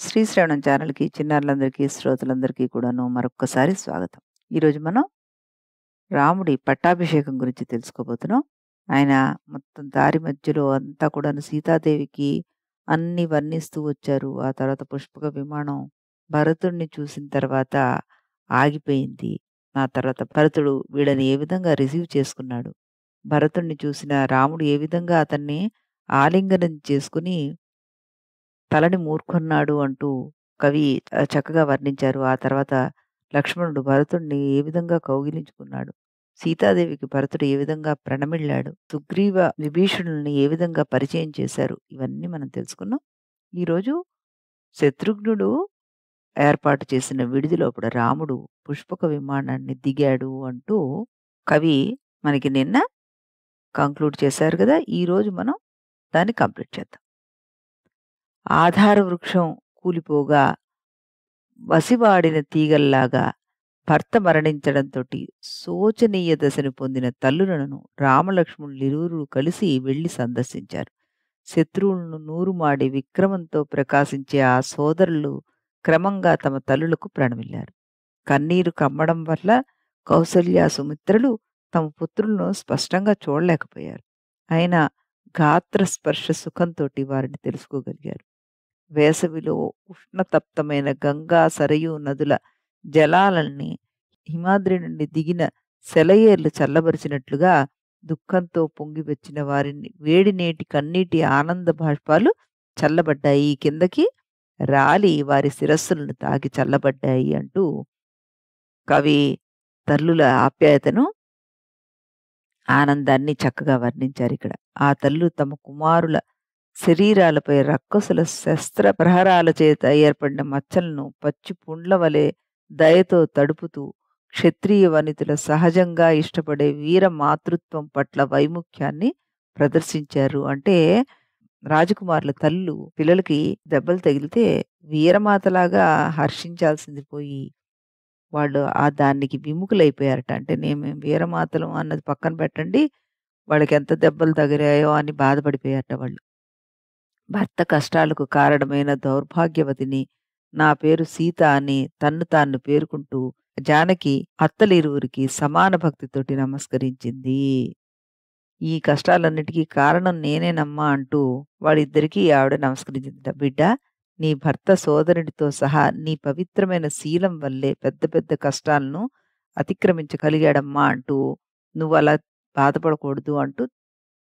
శ్రీశ్రవణం ఛానల్‌కి చిన్నారులందరికీ, శ్రోతలందరికీ కూడాను మరొక్కసారి స్వాగతం. ఈరోజు మనం రాముడి పట్టాభిషేకం గురించి తెలుసుకోబోతున్నాం. ఆయన మొత్తం దారి మధ్యలో అంతా కూడాను సీతాదేవికి అన్నీ వర్ణిస్తూ వచ్చారు. ఆ తర్వాత పుష్పక విమానం భరతుడిని చూసిన తర్వాత ఆగిపోయింది. ఆ తర్వాత భరతుడు వీళ్ళని ఏ విధంగా రిసీవ్ చేసుకున్నాడు. భరతుడిని చూసిన రాముడు ఏ విధంగా అతన్ని ఆలింగనం చేసుకొని తలని మూర్ఖున్నాడు అంటూ కవి చక్కగా వర్ణించారు. ఆ తర్వాత లక్ష్మణుడు భరతుడిని ఏ విధంగా కౌగిలించుకున్నాడు. సీతాదేవికి భరతుడు ఏ విధంగా ప్రణమిళ్ళాడు. సుగ్రీవ విభీషణుల్ని ఏ విధంగా పరిచయం చేశారు. ఇవన్నీ మనం తెలుసుకున్నాం. ఈరోజు శత్రుఘ్నుడు ఏర్పాటు చేసిన విడిదిలోపల రాముడు పుష్పక విమానాన్ని దిగాడు అంటూ కవి మనకి నిన్న కంక్లూడ్ చేశారు గదా! ఈరోజు మనం దాన్ని కంప్లీట్ చేద్దాం. ఆధార వృక్షం కూలిపోగా వసివాడిన తీగల్లాగా భర్త మరణించడంతోటి శోచనీయ దశను పొందిన తల్లులను రామలక్ష్మణులిరువురు కలిసి వెళ్లి సందర్శించారు. శత్రువులను నూరుమాడి విక్రమంతో ప్రకాశించే ఆ సోదరులు క్రమంగా తమ తల్లులకు ప్రణమిల్లారు. కన్నీరు కమ్మడం వల్ల కౌసల్య సుమిత్రలు తమ పుత్రులను స్పష్టంగా చూడలేకపోయారు. అయినా గాత్ర స్పర్శ సుఖంతోటి వారిని తెలుసుకోగలిగారు. వేసవిలో ఉష్ణతప్తమైన గంగా సరయూ నదుల జలాలని హిమాద్రి నుండి దిగిన సెలయేర్లు చల్లబరిచినట్లుగా దుఃఖంతో పొంగి వచ్చిన వారిని వేడినేటి కన్నీటి ఆనంద బాష్పాలు చల్లబడ్డాయి, కిందకి రాలి వారి శిరస్సులను తాకి చల్లబడ్డాయి అంటూ కవి తల్లుల ఆప్యాయతను, ఆనందాన్ని చక్కగా వర్ణించారు ఇక్కడ. ఆ తల్లులు తమ కుమారుల శరీరాలపై రక్కసుల శస్త్ర ప్రహరాల చేత ఏర్పడిన మచ్చలను పచ్చి పుండ్ల వలె దయతో తడుపుతూ క్షత్రియ వనితుల సహజంగా ఇష్టపడే వీర మాతృత్వం పట్ల వైముఖ్యాన్ని ప్రదర్శించారు. అంటే రాజకుమారుల తల్లు పిల్లలకి దెబ్బలు తగిలితే వీరమాతలాగా హర్షించాల్సింది పోయి వాళ్ళు దానికి విముఖులైపోయారట. అంటే మేము వీరమాతలం అన్నది పక్కన పెట్టండి, వాళ్ళకి ఎంత దెబ్బలు తగిలాయో అని బాధపడిపోయారట వాళ్ళు. భర్త కష్టాలకు కారణమైన దౌర్భాగ్యవతిని, నా పేరు సీత అని తన్ను తాను పేర్కొంటూ జానకి అత్తలిరువురికి సమాన భక్తితోటి నమస్కరించింది. ఈ కష్టాలన్నిటికీ కారణం నేనేనమ్మా అంటూ వాళ్ళిద్దరికీ ఆవిడ నమస్కరించిందట. బిడ్డ, నీ భర్త సోదరుడితో సహా నీ పవిత్రమైన శీలం వల్లే పెద్ద పెద్ద కష్టాలను అతిక్రమించగలిగాడమ్మా అంటూ నువ్వలా బాధపడకూడదు అంటూ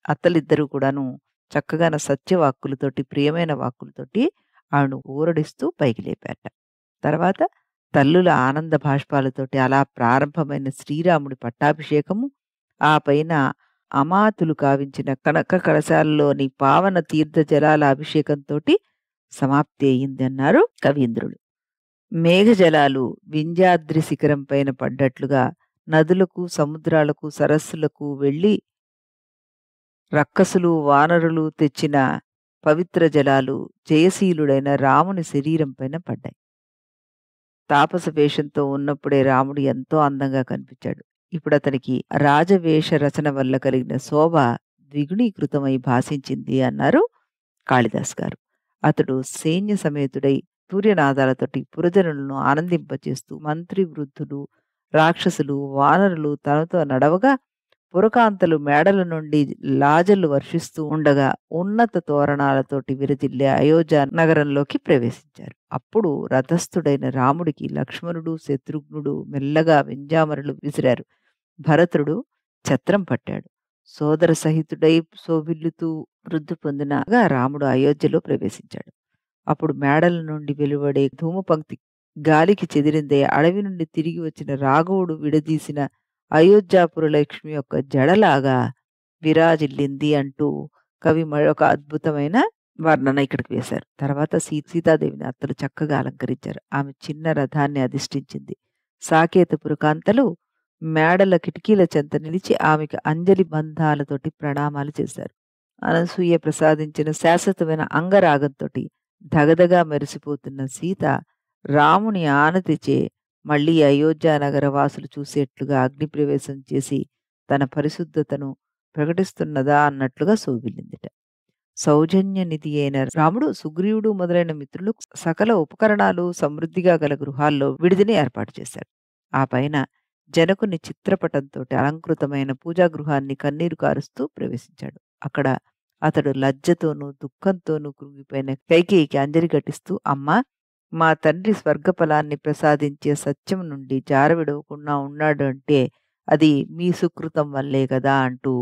అత్తలిద్దరూ కూడాను చక్కగా సత్యవాక్కులతోటి, ప్రియమైన వాక్కులతోటి ఆమెను ఊరడిస్తూ పైకి లేపారట. తర్వాత తల్లుల ఆనంద బాష్పాలతోటి అలా ప్రారంభమైన శ్రీరాముడి పట్టాభిషేకము, ఆ పైన అమాతులు కావించిన కనక కలశాలలోని పావన తీర్థ జలాల అభిషేకంతోటి సమాప్తి అయింది అన్నారు కవీంద్రులు. మేఘజలాలు వింధ్యాద్రి శిఖరం పైన పడ్డట్లుగా నదులకు, సముద్రాలకు, సరస్సులకు వెళ్ళి రక్కసులు, వానరులు తెచ్చిన పవిత్ర జలాలు జయశీలుడైన రాముని శరీరం పైన పడ్డాయి. తాపస వేషంతో ఉన్నప్పుడే రాముడు ఎంతో అందంగా కనిపించాడు. ఇప్పుడతనికి రాజవేష రచన వల్ల కలిగిన శోభ ద్విగుణీకృతమై భాషించింది అన్నారు కాళిదాస్ గారు. అతడు సైన్య సమేతుడై సూర్యనాదాలతోటి పురజనులను ఆనందింపచేస్తూ మంత్రి వృద్ధులు, రాక్షసులు, వానరులు తనతో నడవగా పురకాంతలు మేడల నుండి లాజలు వర్షిస్తూ ఉండగా ఉన్నత తోరణాలతోటి విరజిల్లే అయోధ్య నగరంలోకి ప్రవేశించారు. అప్పుడు రథస్థుడైన రాముడికి లక్ష్మణుడు, శత్రుఘ్నుడు మెల్లగా వింజామరలు విసిరారు. భరతుడు ఛత్రం పట్టాడు. సోదర సహితుడై శోభిల్లుతూ వృద్ధి పొందినగా రాముడు అయోధ్యలో ప్రవేశించాడు. అప్పుడు మేడల నుండి వెలువడే ధూమపంక్తి గాలికి చెదిరిందే అడవి నుండి తిరిగి వచ్చిన రాఘవుడు విడదీసిన అయోధ్యాపురలక్ష్మి యొక్క జడలాగా విరాజిల్లింది అంటూ కవి మరొక అద్భుతమైన వర్ణన ఇక్కడికి వేశారు. తర్వాత సీతాదేవిని అత్తలు చక్కగా అలంకరించారు. ఆమె చిన్న రథాన్ని అధిష్ఠించింది. సాకేతపుర కాంతలు మేడల కిటికీల చెంత నిలిచి ఆమెకు అంజలి బంధాలతోటి ప్రణామాలు చేశారు. అనసూయ ప్రసాదించిన శాశ్వతమైన అంగరాగంతోటి దగదగా మెరిసిపోతున్న సీత రాముని ఆనతిచే మళ్ళీ అయోధ్య నగర వాసులు చూసేట్లుగా అగ్నిప్రవేశం చేసి తన పరిశుద్ధతను ప్రకటిస్తున్నదా అన్నట్లుగా శోభిల్లిందిట. సౌజన్య నిధి అయిన రాముడు, సుగ్రీవుడు మొదలైన మిత్రులు సకల ఉపకరణాలు సమృద్ధిగా గల గృహాల్లో విడిదిని ఏర్పాటు చేశాడు. ఆ పైన జనకుని చిత్రపటంతోటి అలంకృతమైన పూజా గృహాన్ని కన్నీరు కారుస్తూ ప్రవేశించాడు. అక్కడ అతడు లజ్జతోనూ, దుఃఖంతోనూ కృంగిపోయిన కైకేయికి అంజలి ఘటిస్తూ, అమ్మా! మా తండ్రి స్వర్గఫలాన్ని ప్రసాదించే సత్యం నుండి జారవిడవకుండా ఉన్నాడు అంటే అది మీ సుకృతం వల్లే కదా అంటూ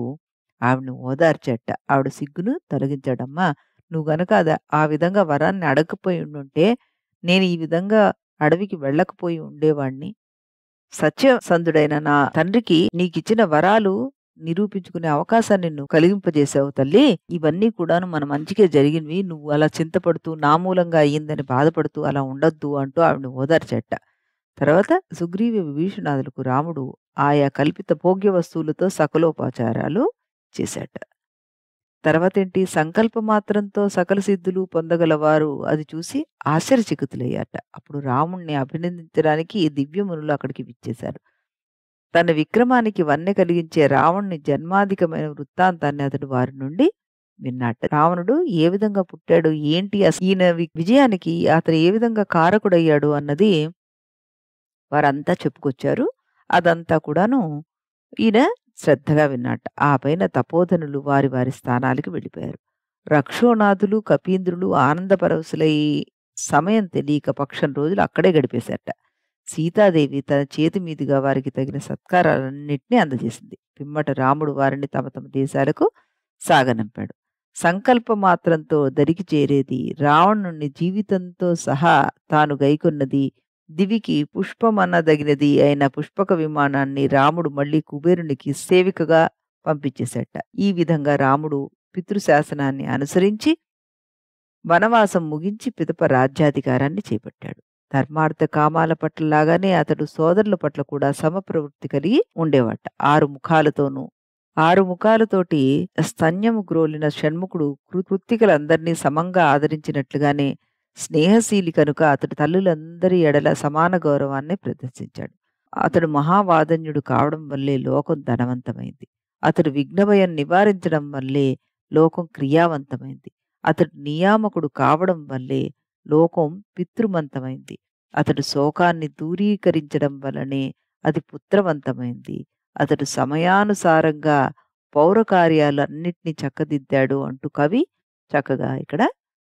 ఆవిడని ఓదార్చట. ఆవిడ సిగ్గును తొలగించాడమ్మా! నువ్వు గనక ఆ విధంగా వరాన్ని అడగకపోయి ఉండుంటే నేను ఈ విధంగా అడవికి వెళ్ళకపోయి ఉండేవాణ్ణి. సత్యసంధుడైన నా తండ్రికి నీకిచ్చిన వరాలు నిరూపించుకునే అవకాశాన్ని నువ్వు కలిగింపజేశావు తల్లి. ఇవన్నీ కూడాను మన మంచికే జరిగినవి. నువ్వు అలా చింతపడుతూ, నా మూలంగా అయ్యిందని బాధపడుతూ అలా ఉండొద్దు అంటూ ఆవిడని ఓదార్చట. తర్వాత సుగ్రీవ విభీషణాదులకు రాముడు ఆయా కల్పిత భోగ్య వస్తువులతో సకలోపచారాలు చేశాట. తర్వాతేంటి, సంకల్పమాత్రంతో సకల సిద్ధులు పొందగలవారు అది చూసి ఆశ్చర్యచకితులయ్యారట. అప్పుడు రాముణ్ణి అభినందించడానికి ఈ దివ్యమునులు అక్కడికి విచ్చేశారు. తన విక్రమానికి వన్నె కలిగించే రావణుని జన్మాధికమైన వృత్తాంతాన్ని అతడు వారి నుండి విన్నాట. రావణుడు ఏ విధంగా పుట్టాడు, ఏంటి, ఈయన విజయానికి అతను ఏ విధంగా కారకుడయ్యాడు అన్నది వారంతా చెప్పుకొచ్చారు. అదంతా కూడాను ఈయన శ్రద్ధగా విన్నాట. ఆ పైన తపోధనులు వారి వారి స్థానాలకు వెళ్ళిపోయారు. రక్షోనాథులు, కపీంద్రులు ఆనందపరవశులై సమయం తెలియక పక్షం రోజులు అక్కడే గడిపేశారట. సీతాదేవి తన చేతి మీదుగా వారికి తగిన సత్కారాలన్నింటినీ అందజేసింది. పిమ్మట రాముడు వారిని తమ తమ దేశాలకు సాగనంపాడు. సంకల్ప మాత్రంతో దరికి చేరేది రావణుని జీవితంతో సహా తాను గైకొన్నది, దివికి పుష్పమన్నదగినది అయిన పుష్పక విమానాన్ని రాముడు మళ్ళీ కుబేరునికి సేవికగా పంపించేశాట. ఈ విధంగా రాముడు పితృశాసనాన్ని అనుసరించి వనవాసం ముగించి పిదప రాజ్యాధికారాన్ని చేపట్టాడు. ధర్మార్థ కామాల పట్ల లాగానే అతడు సోదరుల పట్ల కూడా సమప్రవృత్తి కలిగి ఉండేవాట. 6 ముఖాలతోటి స్తన్యము గ్రోలిన షణ్ముఖుడు కృత్తికలందరినీ సమంగా ఆదరించినట్లుగానే స్నేహశీలి కనుక అతడు తల్లులందరి ఎడల సమాన గౌరవాన్ని ప్రదర్శించాడు. అతడు మహావాదన్యుడు కావడం వల్లే లోకం ధనవంతమైంది. అతడు విఘ్నభయం నివారించడం వల్లే లోకం క్రియావంతమైంది. అతడు నియామకుడు కావడం వల్లే లోకం పితృమంతమైంది. అతడు శోకాన్ని దూరీకరించడం వలనే అది పుత్రవంతమైంది. అతడు సమయానుసారంగా పౌర కార్యాలన్నిటినీ చక్కదిద్దాడు అంటూ కవి చక్కగా ఇక్కడ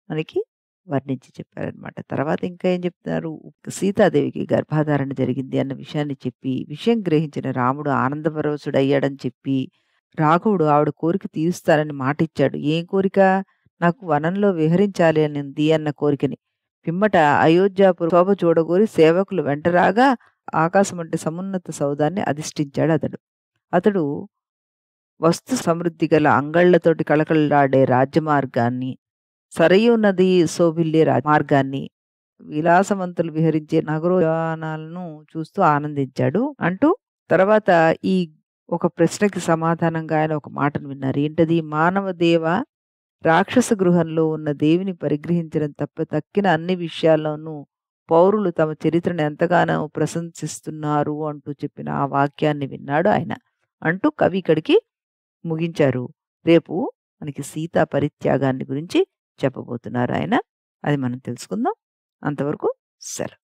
మనకి వర్ణించి చెప్పారనమాట. తర్వాత ఇంకా ఏం చెప్తున్నారు, సీతాదేవికి గర్భాధారణ జరిగింది అన్న విషయాన్ని చెప్పి, విషయం గ్రహించిన రాముడు ఆనందపరవశుడయ్యాడని చెప్పి, రాఘవుడు ఆవిడ కోరిక తీరుస్తానని మాటిచ్చాడు. ఏం కోరిక? నాకు వనంలో విహరించాలి అనింది అన్న కోరికని. పిమ్మట అయోధ్యాపుర శోభ చూడగోరి సేవకులు వెంటరాగా ఆకాశం అంటే సమున్నత సౌధాన్ని అధిష్ఠించాడు అతడు వస్తు సమృద్ధి గల అంగళ్లతోటి కళకళలాడే రాజ్యమార్గాన్ని, సరయూ నది శోభిల్లే మార్గాన్ని, విలాసవంతులు విహరించే నగరోయానాలను చూస్తూ ఆనందించాడు అంటూ, తర్వాత ఈ ఒక ప్రశ్నకి సమాధానంగా ఆయన ఒక మాటను విన్నారు. ఏంటది? మానవదేవ రాక్షస గృహంలో ఉన్న దేవిని పరిగ్రహించడం తప్ప తక్కిన అన్ని విషయాల్లోనూ పౌరులు తమ చరిత్రను ఎంతగానో ప్రశంసిస్తున్నారు అంటూ చెప్పిన ఆ వాక్యాన్ని విన్నాడు ఆయన అంటూ కవి ఇక్కడికి ముగించారు. రేపు మనకి సీతా పరిత్యాగాన్ని గురించి చెప్పబోతున్నారు ఆయన. అది మనం తెలుసుకుందాం. అంతవరకు సెలవు.